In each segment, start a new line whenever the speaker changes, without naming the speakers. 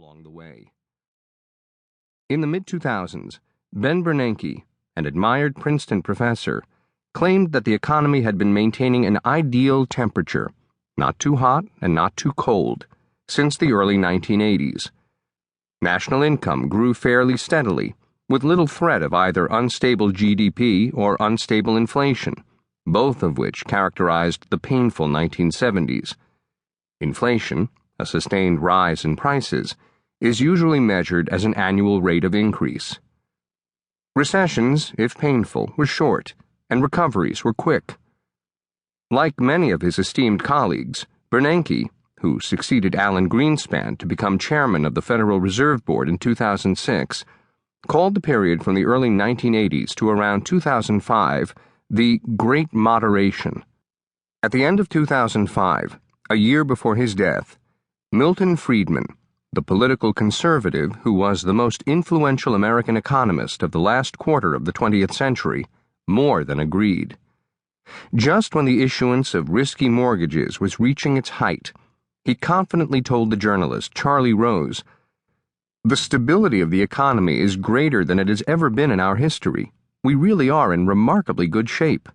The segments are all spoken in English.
along the way. In the mid-2000s, Ben Bernanke, an admired Princeton professor, claimed that the economy had been maintaining an ideal temperature, not too hot and not too cold, since the early 1980s. National income grew fairly steadily, with little threat of either unstable GDP or unstable inflation, both of which characterized the painful 1970s. Inflation, a sustained rise in prices, is usually measured as an annual rate of increase. Recessions, if painful, were short, and recoveries were quick. Like many of his esteemed colleagues, Bernanke, who succeeded Alan Greenspan to become chairman of the Federal Reserve Board in 2006, called the period from the early 1980s to around 2005 the Great Moderation. At the end of 2005, a year before his death, Milton Friedman, the political conservative who was the most influential American economist of the last quarter of the 20th century, more than agreed. Just when the issuance of risky mortgages was reaching its height, he confidently told the journalist Charlie Rose, "The stability of the economy is greater than it has ever been in our history. We really are in remarkably good shape.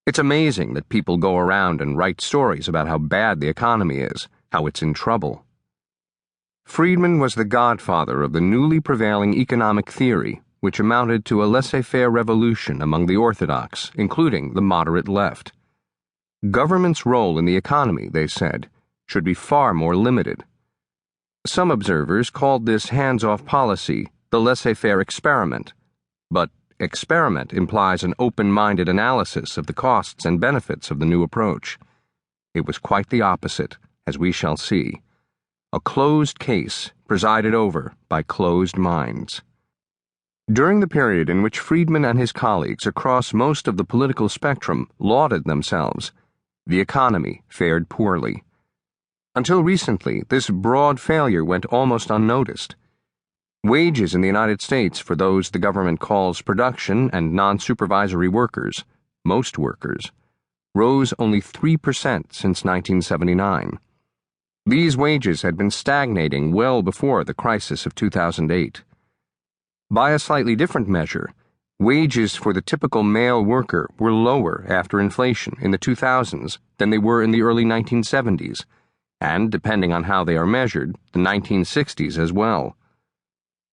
It's amazing that people go around and write stories about how bad the economy is, how it's in trouble." Friedman was the godfather of the newly prevailing economic theory, which amounted to a laissez-faire revolution among the orthodox, including the moderate left. Government's role in the economy, they said, should be far more limited. Some observers called this hands-off policy the laissez-faire experiment, but experiment implies an open-minded analysis of the costs and benefits of the new approach. It was quite the opposite, as we shall see. A closed case presided over by closed minds. During the period in which Friedman and his colleagues across most of the political spectrum lauded themselves, the economy fared poorly. Until recently, this broad failure went almost unnoticed. Wages in the United States for those the government calls production and non-supervisory workers, most workers, rose only 3% since 1979. These wages had been stagnating well before the crisis of 2008. By a slightly different measure, wages for the typical male worker were lower after inflation in the 2000s than they were in the early 1970s, and, depending on how they are measured, the 1960s as well.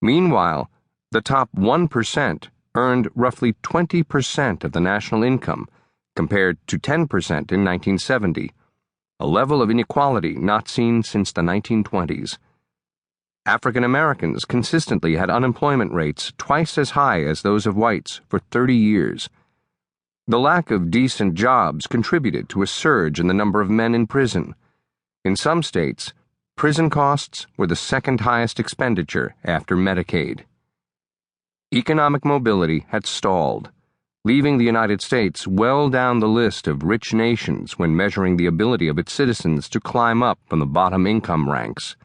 Meanwhile, the top 1% earned roughly 20% of the national income, compared to 10% in 1970, a level of inequality not seen since the 1920s. African Americans consistently had unemployment rates twice as high as those of whites for 30 years. The lack of decent jobs contributed to a surge in the number of men in prison. In some states, prison costs were the second highest expenditure after Medicaid. Economic mobility had stalled, leaving the United States well down the list of rich nations when measuring the ability of its citizens to climb up from the bottom income ranks.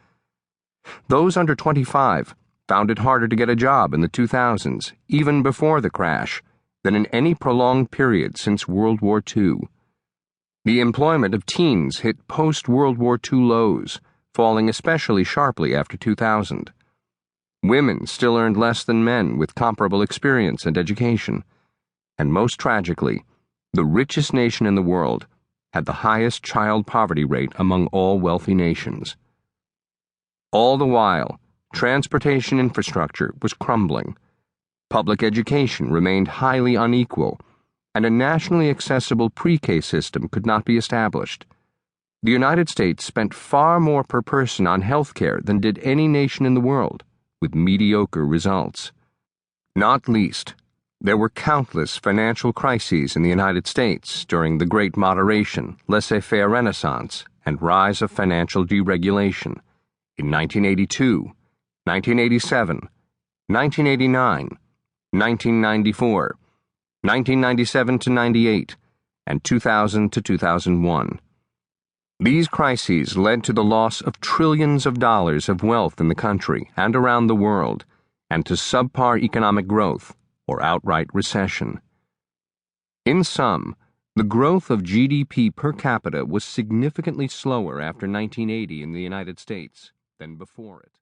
Those under 25 found it harder to get a job in the 2000s, even before the crash, than in any prolonged period since World War II. The employment of teens hit post-World War II lows, falling especially sharply after 2000. Women still earned less than men with comparable experience and education. And most tragically, the richest nation in the world had the highest child poverty rate among all wealthy nations. All the while, transportation infrastructure was crumbling, public education remained highly unequal, and a nationally accessible pre-K system could not be established. The United States spent far more per person on health care than did any nation in the world, with mediocre results. Not least, there were countless financial crises in the United States during the Great Moderation, laissez-faire Renaissance, and rise of financial deregulation in 1982, 1987, 1989, 1994, 1997 to 98, and 2000 to 2001. These crises led to the loss of trillions of dollars of wealth in the country and around the world, and to subpar economic growth, or outright recession. In sum, the growth of GDP per capita was significantly slower after 1980 in the United States than before it.